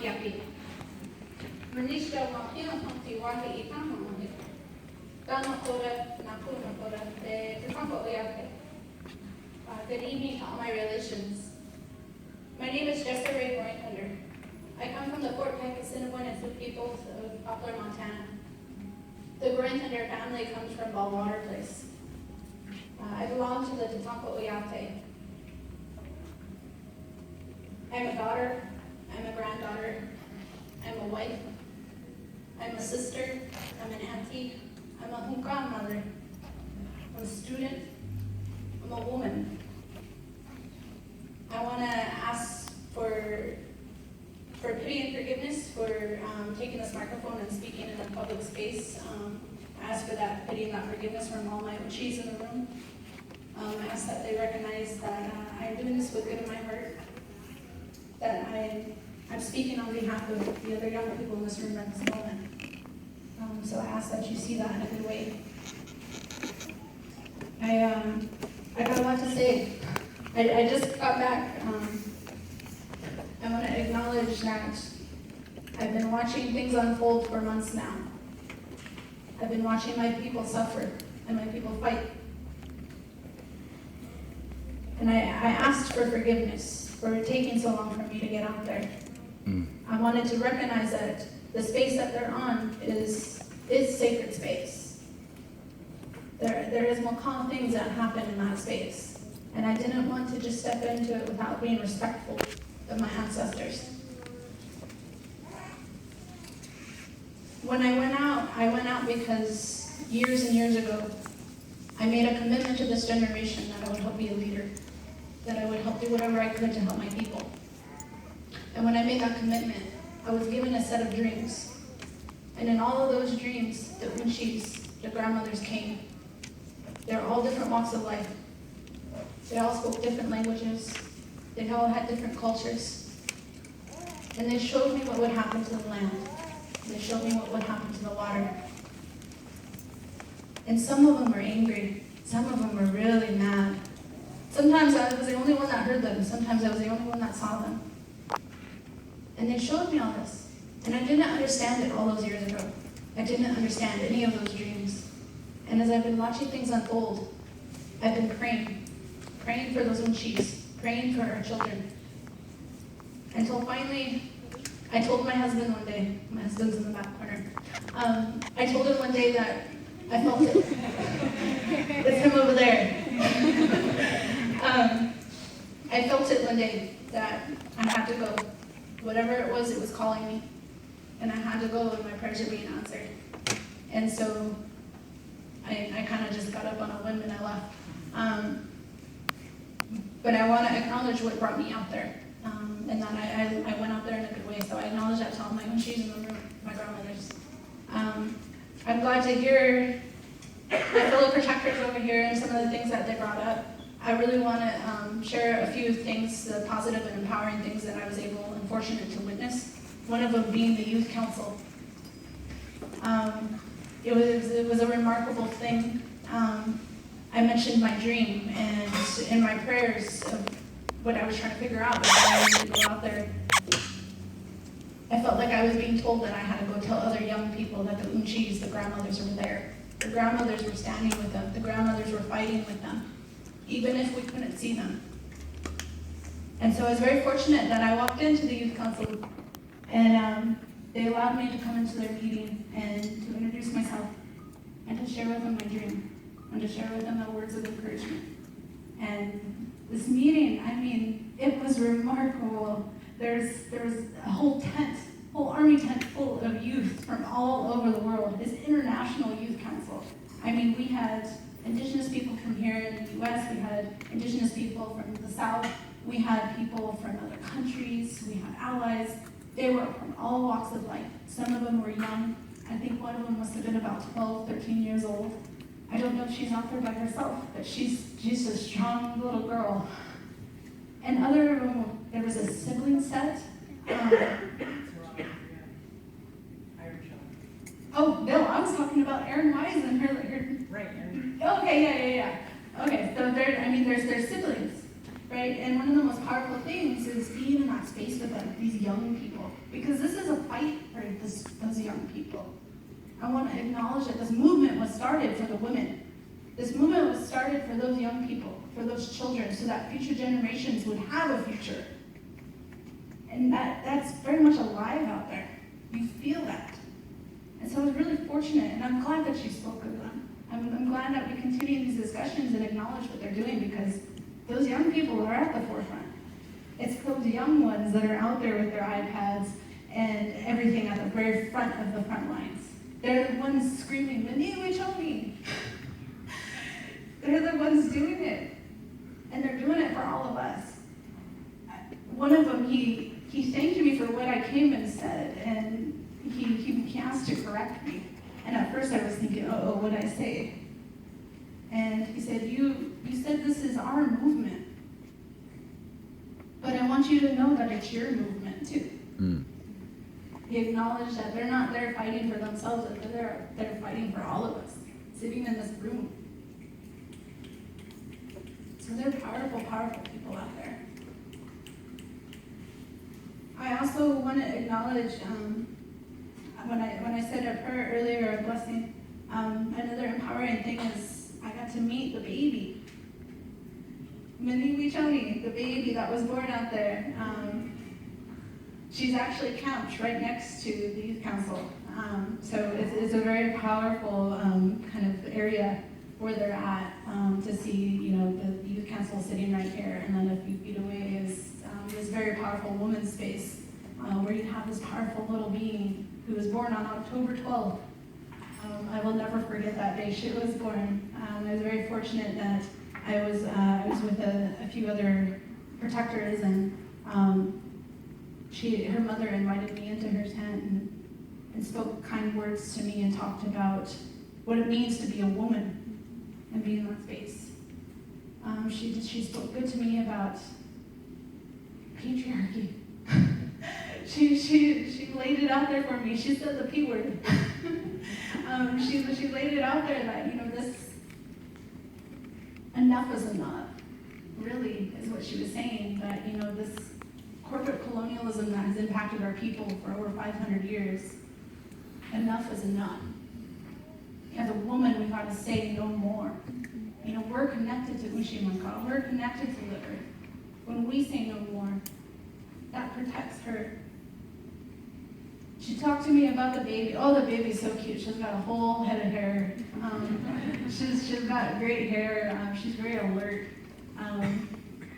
yapi. Manishka wapia honti wahi ikama mohi. Dana kora, nakuna kora, te tanko yapi. Good evening to all my relations. My name is Desiree GrowingThunder. I come from the Fort Peck, Assiniboine, and Sioux peoples of Poplar, Montana. The GrowingThunder family comes from Ballwater Place. I belong to the Tatanko Oyate. I'm a daughter, I'm a granddaughter, I'm a wife, I'm a sister, I'm an auntie, I'm a hunka mother, I'm a student, I'm a woman. I want to ask for pity and forgiveness for taking this microphone and speaking in a public space. I ask for that pity and that forgiveness from all my Uchis in the room. I ask that they recognize that I'm doing this with good in my heart, that I'm speaking on behalf of the other young people in this room at this moment. So I ask that you see that in a good way. I got a lot to say. I just got back. I want to acknowledge that I've been watching things unfold for months now. I've been watching my people suffer and my people fight. And I asked for forgiveness for taking so long for me to get out there. I wanted to recognize that the space that they're on is sacred space. There is Makah things that happen in that space. And I didn't want to just step into it without being respectful of my ancestors. When I went out because years and years ago, I made a commitment to this generation that I would help be a leader, that I would help do whatever I could to help my people. And when I made that commitment, I was given a set of dreams. And in all of those dreams, the unchis, the grandmothers came. They're all different walks of life. They all spoke different languages. They all had different cultures. And they showed me what would happen to the land. They showed me what would happen to the water. And some of them were angry. Some of them were really mad. Sometimes I was the only one that heard them. Sometimes I was the only one that saw them. And they showed me all this. And I didn't understand it all those years ago. I didn't understand any of those dreams. And as I've been watching things unfold, I've been praying for those unchis, praying for our children. Until finally, I told my husband one day, my husband's in the back corner, I told him one day that I felt it. It's him over there. I felt it one day that I had to go. Whatever it was calling me. And I had to go and my prayers are being answered. And so I kind of just got up on a whim and I left. But I want to acknowledge what brought me out there. And that I went out there in a good way. So I acknowledge that to all my unchis in the room, my grandmothers. I'm glad to hear my fellow protectors over here and some of the things that they brought up. I really want to share a few things, the positive and empowering things that I was able and fortunate to witness. One of them being the youth council. It was a remarkable thing. I mentioned my dream, and in my prayers of what I was trying to figure out before I needed to go out there, I felt like I was being told that I had to go tell other young people that the unchis, the grandmothers, were there. The grandmothers were standing with them. The grandmothers were fighting with them, even if we couldn't see them. And so I was very fortunate that I walked into the youth council, and they allowed me to come into their meeting and to introduce myself and to share with them my dream and to share with them the words of encouragement. And this meeting, I mean, it was remarkable. There was a whole army tent full of youth from all over the world. It's International Youth Council. I mean, we had indigenous people from here in the US, we had indigenous people from the South, we had people from other countries, we had allies. They were from all walks of life. Some of them were young. I think one of them must have been about 12, 13 years old. I don't know if she's out there by herself, but she's a strong little girl. And there was a sibling set. Oh, Bill, I was talking about Erin Wise and her. Right. Okay, yeah. Okay, so there's siblings. right? And one of the most powerful things is being in that space with these young people, because this is a fight for those young people. I want to acknowledge that this movement was started for the women. This movement was started for those young people, for those children, so that future generations would have a future. And that's very much alive out there. You feel that. And so I was really fortunate, and I'm glad that she spoke of them. I'm glad that we continue these discussions and acknowledge what they're doing, because those young people are at the forefront. It's those young ones that are out there with their iPads and everything at the very front of the front lines. They're the ones screaming, Mania, we told me. They're the ones doing it. And they're doing it for all of us. One of them, he thanked me for what I came and said, and he asked to correct me. And at first I was thinking, what did I say? And he said, you said this is our movement. But I want you to know that it's your movement too. Mm. He acknowledged that they're not there fighting for themselves, but they're fighting for all of us, sitting in this room. So they're powerful, powerful people out there. I also want to acknowledge, when I said a prayer earlier, a blessing, another empowering thing is I got to meet the baby. Mandy, the baby that was born out there. She's actually camped right next to the youth council. So it's a very powerful kind of area where they're at, to see, the youth council sitting right here, and then a few feet away is this very powerful woman's space, where you have this powerful little being who was born on October 12th. I will never forget that day she was born. I was very fortunate that I was with a few other protectors, and her mother invited me into her tent and spoke kind words to me and talked about what it means to be a woman and be in that space. She spoke good to me about patriarchy. She laid it out there for me. She said the P word. She laid it out there that, this enough is enough, really, is what she was saying. That, this corporate colonialism that has impacted our people for over 500 years, enough is enough. As a woman, we've got to say no more. We're connected to Ushimanka. We're connected to the earth. When we say no more, that protects her. She talked to me about the baby. Oh, the baby's so cute. She's got a whole head of hair. She's got great hair. She's very alert.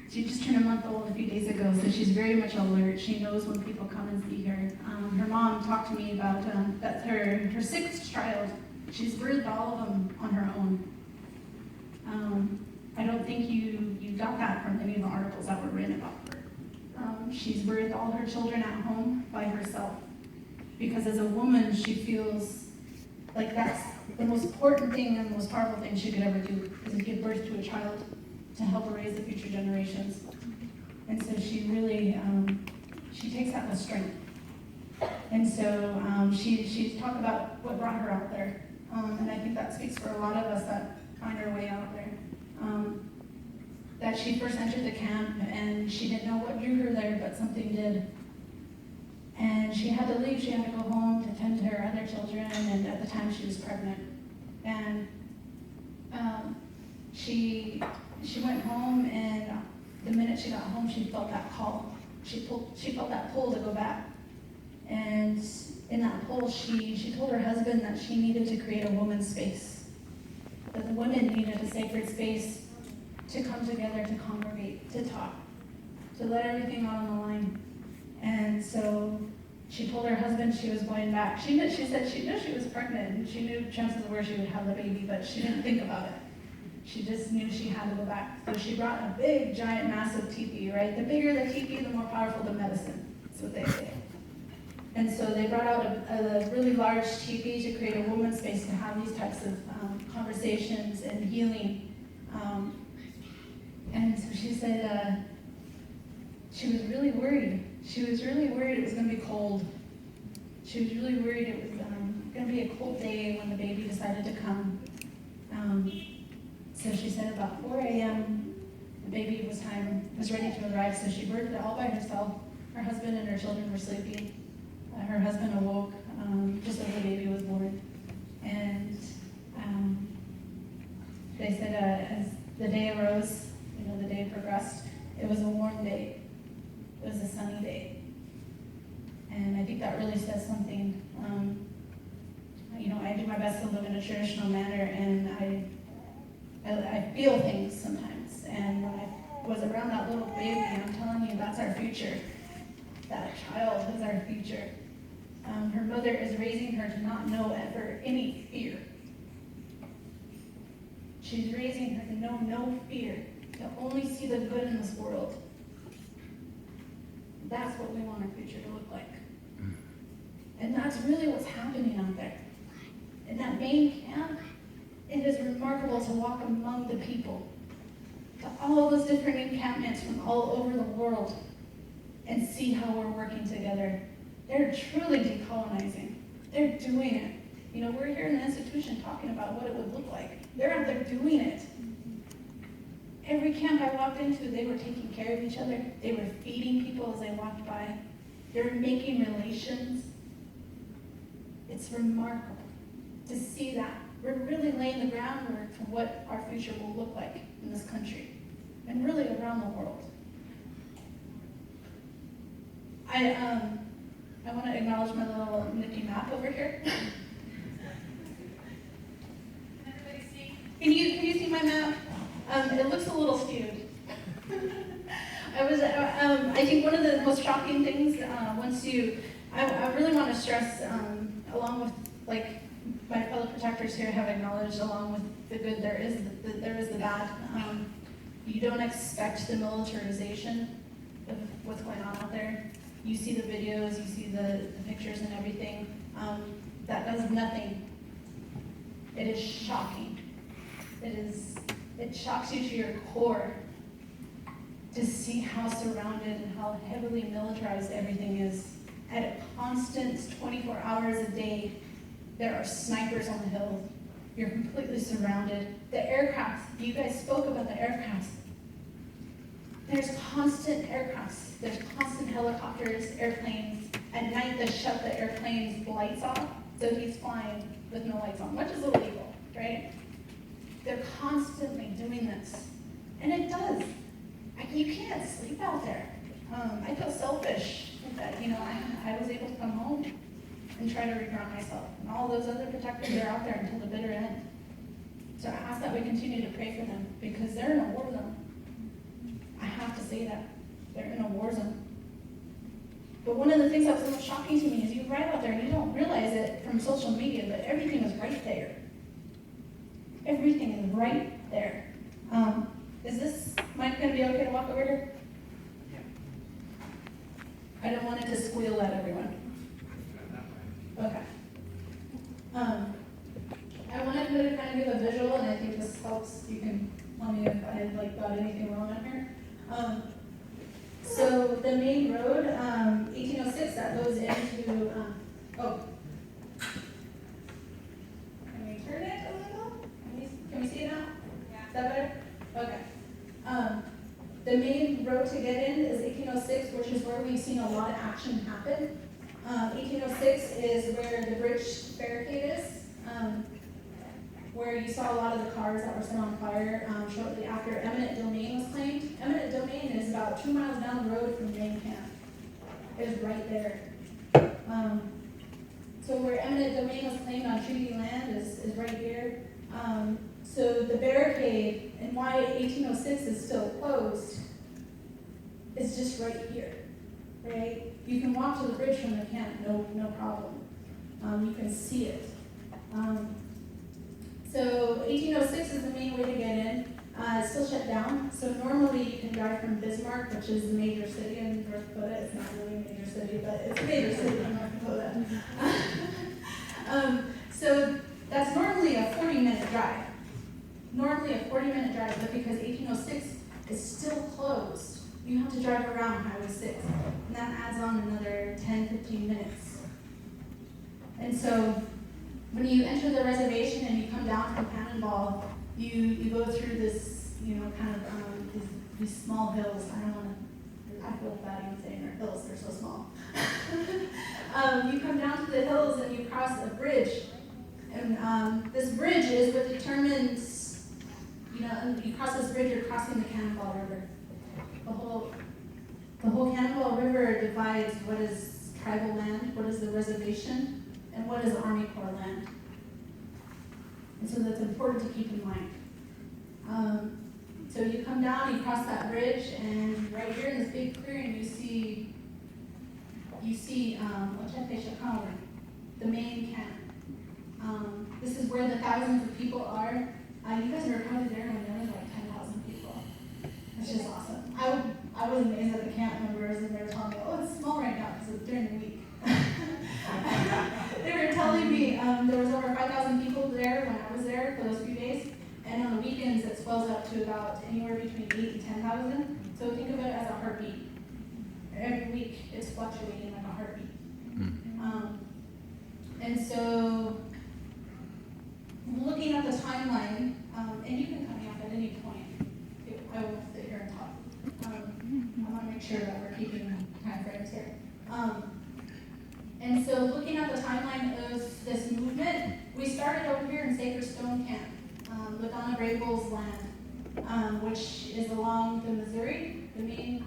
She just turned a month old a few days ago, so she's very much alert. She knows when people come and see her. Her mom talked to me about that's her sixth child. She's birthed all of them on her own. I don't think you got that from any of the articles that were written about her. She's birthed all her children at home by herself. Because as a woman, she feels like that's the most important thing and the most powerful thing she could ever do, is to give birth to a child to help raise the future generations. And so she really, she takes that with strength. And so she's talked about what brought her out there. And I think that speaks for a lot of us that find our way out there. That she first entered the camp and she didn't know what drew her there, but something did. And she had to leave. She had to go home to tend to her other children, and at the time she was pregnant. And she went home, and the minute she got home, she felt that call. She felt that pull to go back. And in that pull, she told her husband that she needed to create a woman's space, that the women needed a sacred space to come together, to congregate, to talk, to let everything out on the line. And so she told her husband she was going back. She said she knew she was pregnant, and she knew chances were she would have the baby, but she didn't think about it. She just knew she had to go back. So she brought a big, giant, massive teepee, right? The bigger the teepee, the more powerful the medicine. That's what they say. And so they brought out a really large teepee to create a woman's space to have these types of conversations and healing. And so she said she was really worried. She was really worried it was going to be cold. She was really worried it was going to be a cold day when the baby decided to come. So she said about 4 a.m., the baby was ready to arrive, so she birthed it all by herself. Her husband and her children were sleeping. Her husband awoke just as the baby was born. And they said as the day arose, the day progressed, it was a warm day. It was a sunny day. And I think that really says something. I do my best to live in a traditional manner, and I feel things sometimes. And when I was around that little baby, I'm telling you, that's our future. That child is our future. Her mother is raising her to not know ever any fear. She's raising her to know no fear, to only see the good in this world. That's what we want our future to look like. And that's really what's happening out there. In that main camp, it is remarkable to walk among the people, to all those different encampments from all over the world, and see how we're working together. They're truly decolonizing. They're doing it. We're here in the institution talking about what it would look like. They're out there doing it. Every camp I walked into, they were taking care of each other. They were feeding people as they walked by. They were making relations. It's remarkable to see that. We're really laying the groundwork for what our future will look like in this country and really around the world. I want to acknowledge my little nifty map over here. Everybody see? Can you see my map? It looks a little skewed. I think one of the most shocking things, I really want to stress, along with my fellow protectors here have acknowledged, along with the good, there is the bad. You don't expect the militarization of what's going on out there. You see the videos, you see the pictures and everything. That does nothing. It is shocking. It shocks you to your core to see how surrounded and how heavily militarized everything is. At a constant 24 hours a day, there are snipers on the hills. You're completely surrounded. The aircraft, you guys spoke about the aircraft. There's constant aircrafts. There's constant helicopters, airplanes. At night, they shut the airplane's lights off, so he's flying with no lights on, which is illegal, right? They're constantly doing this. And it does. You can't sleep out there. I feel selfish that, I was able to come home and try to reground myself. And all those other protectors are out there until the bitter end. So I ask that we continue to pray for them, because they're in a war zone. I have to say that. They're in a war zone. But one of the things that was the most shocking to me is you ride out there and you don't realize it from social media, but everything is right there. Everything is right there. Is this mic going to be okay to walk over here? Yeah. I don't want it to squeal at everyone. Okay. I wanted to kind of give a visual, and I think this helps. You can tell me if I got anything wrong on here. So the main road, 1806, that goes into, can we turn it a little? Can we see it now? Yeah. Is that better? Okay. The main road to get in is 1806, which is where we've seen a lot of action happen. 1806 is where the bridge barricade is, where you saw a lot of the cars that were set on fire shortly after eminent domain was claimed. Eminent domain is about 2 miles down the road from the main camp. It is right there. So where eminent domain was claimed on treaty land is right here. So the barricade, and why 1806 is still closed, is just right here, right? You can walk to the bridge from the camp, no problem. You can see it. So 1806 is the main way to get in. It's still shut down. So normally you can drive from Bismarck, which is the major city in North Dakota. It's not really a major city, but it's a major city in North Dakota. So that's normally a 40-minute drive. Normally a 40-minute drive, but because 1806 is still closed, you have to drive around Highway 6. And that adds on another 10-15 minutes. And so when you enter the reservation and you come down from Cannonball, you go through this, kind of this these small hills. I feel bad even saying they're hills, they're so small. You come down to the hills and you cross a bridge. And this bridge is what determines, you cross this bridge, you're crossing the Cannonball River. The whole Cannonball River divides what is tribal land, what is the reservation, and what is Army Corps land. And so that's important to keep in mind. So you come down, you cross that bridge, and right here in this big clearing, you see the main camp. This is where the thousands of people are. You guys were probably there when there was like 10,000 people. It's just awesome. I was amazed at the camp members, and they were telling me, oh, it's small right now because it's during the week. They were telling me there was over 5,000 people there when I was there for those few days, and on the weekends it swells up to about anywhere between 8,000 and 10,000. So think of it as a heartbeat. Every week it's fluctuating like a heartbeat. And so looking at the timeline, and you can cut me off at any point. I will sit here and talk. I want to make sure that we're keeping time frames here. And so looking at the timeline of this movement, we started over here in Sacred Stone Camp, Madonna Brave Bull's land, which is along the Missouri, the main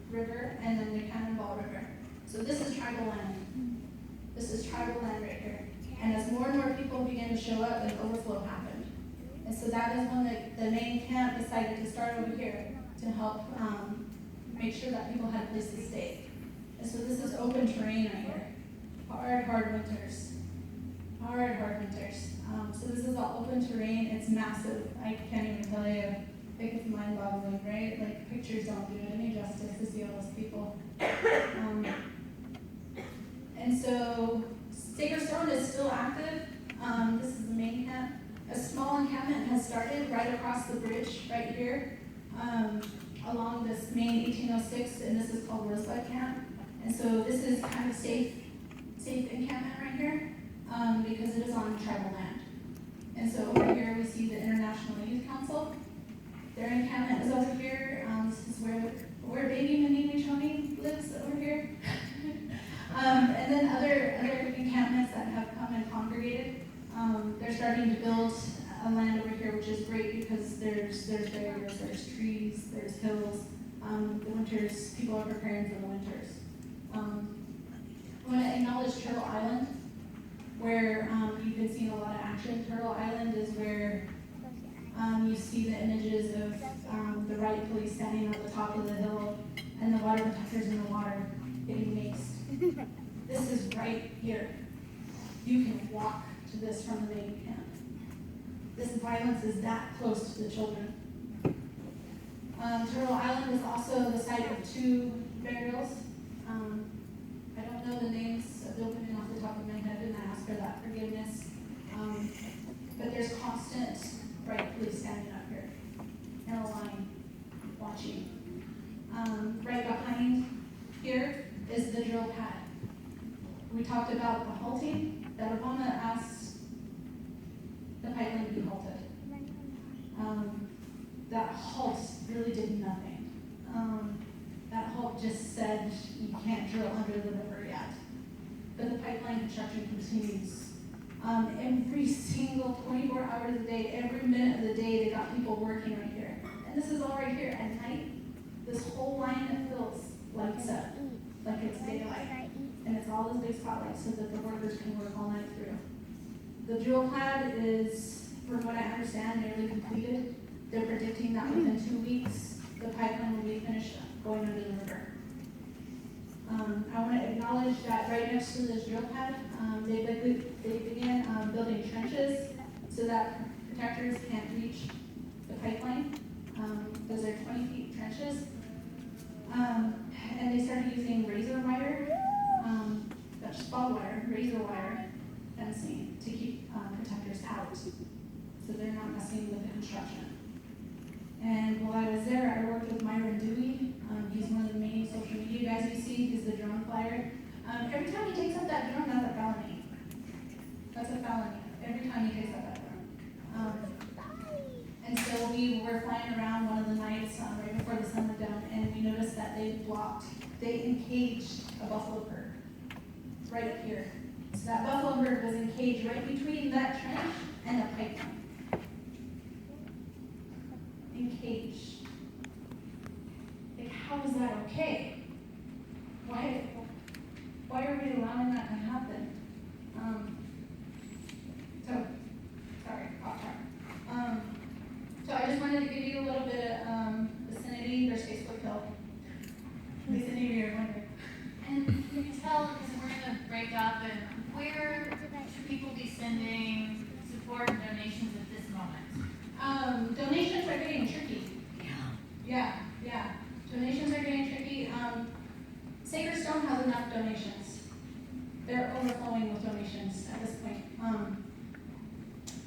river, and then the Cannonball River. So this is tribal land. This is tribal land right here. And as more and more people began to show up, an overflow happened. And so that is when the main camp decided to start over here to help make sure that people had a place to stay. And so this is open terrain right here. Hard winters. Hard winters. So this is all open terrain. It's massive. I can't even tell you. I think it's mind-boggling, right? Like, pictures don't do it any justice to see all those people. And so Sacred Stone is still active. This is the main camp. A small encampment has started right across the bridge right here along this main 1806, and this is called Rosebud Camp. And so this is kind of safe encampment right here because it is on tribal land. And so over here we see the International Youth Council. Their encampment is over here. This is where baby Mandy lives over here. And then other encampments that have come and congregated. They're starting to build a land over here, which is great because there's barriers, there's trees, there's hills. The winters, people are preparing for the winters. I want to acknowledge Turtle Island, where you've been seeing a lot of action. Turtle Island is where you see the images of the riot police standing on the top of the hill and the water protectors in the water getting maced. This is right here. You can walk to this from the main camp. This violence is that close to the children. Turtle Island is also the site of 2 burials. I don't know the names of the women off the top of my head, and I ask for that forgiveness. But there's constant riot police standing up here in a line, watching. Right behind here is the drill pad. We talked about the halting, that Obama asked the pipeline to be halted. That halt really did nothing. That halt just said you can't drill under the river yet. But the pipeline construction continues. Every single 24 hours a day, every minute of the day, they got people working right here. And this is all right here. At night, this whole line of hills lights up like it's daylight. And it's all those big spotlights so that the workers can work all night through. The drill pad is, from what I understand, nearly completed. They're predicting that within 2 weeks, the pipeline will be finished going under the river. I want to acknowledge that right next to this drill pad, they began building trenches so that protectors can't reach the pipeline. Those are 20 feet trenches. And they started using razor wire, razor wire fencing to keep protectors out, so they're not messing with the construction. And while I was there, I worked with Myron Dewey. He's one of the main social media guys you see. He's the drone flyer. Every time he takes up that drone, that's a felony. That's a felony. Every time he takes up that drone. And so we were flying around one of the nights right blocked. They encaged a buffalo herd right up here. So that buffalo herd was encaged right between that trench and the pipeline. Encaged. Like, how is that okay? Why are we allowing that to happen? So I just wanted to give you a little bit of vicinity. There's Facebook help. In case any of you are wondering. And can you tell, because we're going to break up, and where should people be sending support and donations at this moment? Donations are getting tricky. Yeah. Donations are getting tricky. Sacred Stone has enough donations. They're overflowing with donations at this point.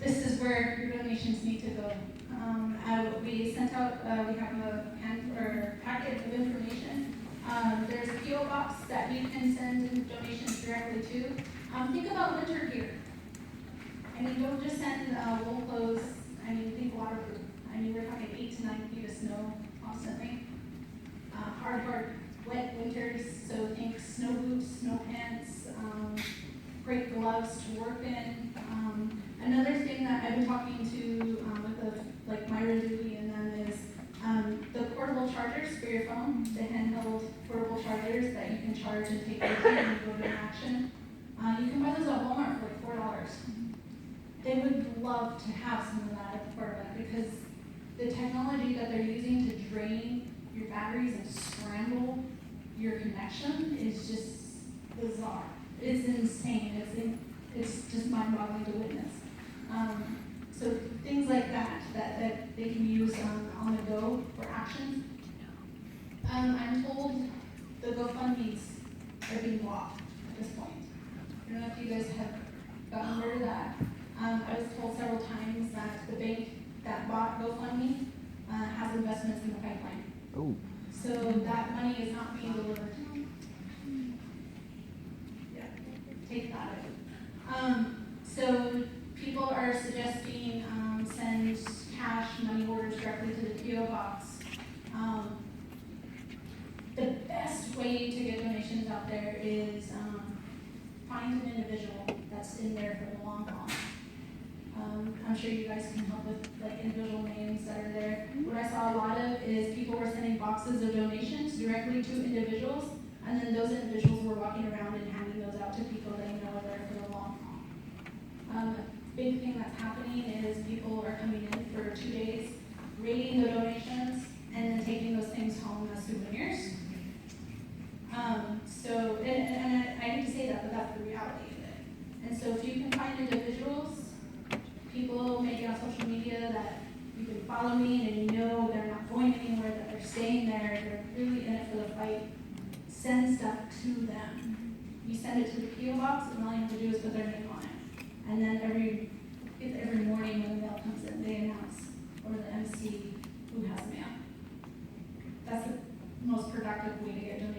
This is where your donations need to go. We sent out, we have a packet of information. There's a PO box that you can send donations directly to. Think about winter gear. I mean, don't just send wool clothes. I mean, think waterproof. I mean, we're talking 8 to 9 feet of snow constantly. Hard, wet winters, so think snow boots, snow pants, great gloves to work in. Another thing that I've been talking to with Myra Dewey and them is the portable chargers for your phone, the handheld portable chargers that you can charge and take with you when you go to an action. You can buy those at Walmart for like $4. They would love to have some of that at the port because the technology that they're using to drain your batteries and scramble your connection is just bizarre. It's insane. It's just mind-boggling to witness. So things like that they can use on the go for actions. I'm told the GoFundMes are being blocked at this point. I don't know if you guys have gotten word of that. I was told several times that the bank that bought GoFundMe has investments in the pipeline. Oh. So that money is not being delivered. Yeah, take that out. So people are suggesting send cash, money orders directly to the PO box. The best way to get donations out there is find an individual that's in there for the long haul. I'm sure you guys can help with like individual names that are there. What I saw a lot of is people were sending boxes of donations directly to individuals, and then those individuals were walking around and handing those out to people they know are there for the long haul. Big thing that's happening is people are coming in for 2 days, rating the donations, and then taking those things home as souvenirs. And I hate to say that, but that's the reality of it. And so if you can find individuals, people maybe on social media that you can follow me and you know they're not going anywhere, that they're staying there, they're really in it for the fight, send stuff to them. You send it to the PO box, and all you have to do is put their name on it. And then every morning when the mail comes in, they announce, or the MC, who has mail. That's the most productive way to get donations.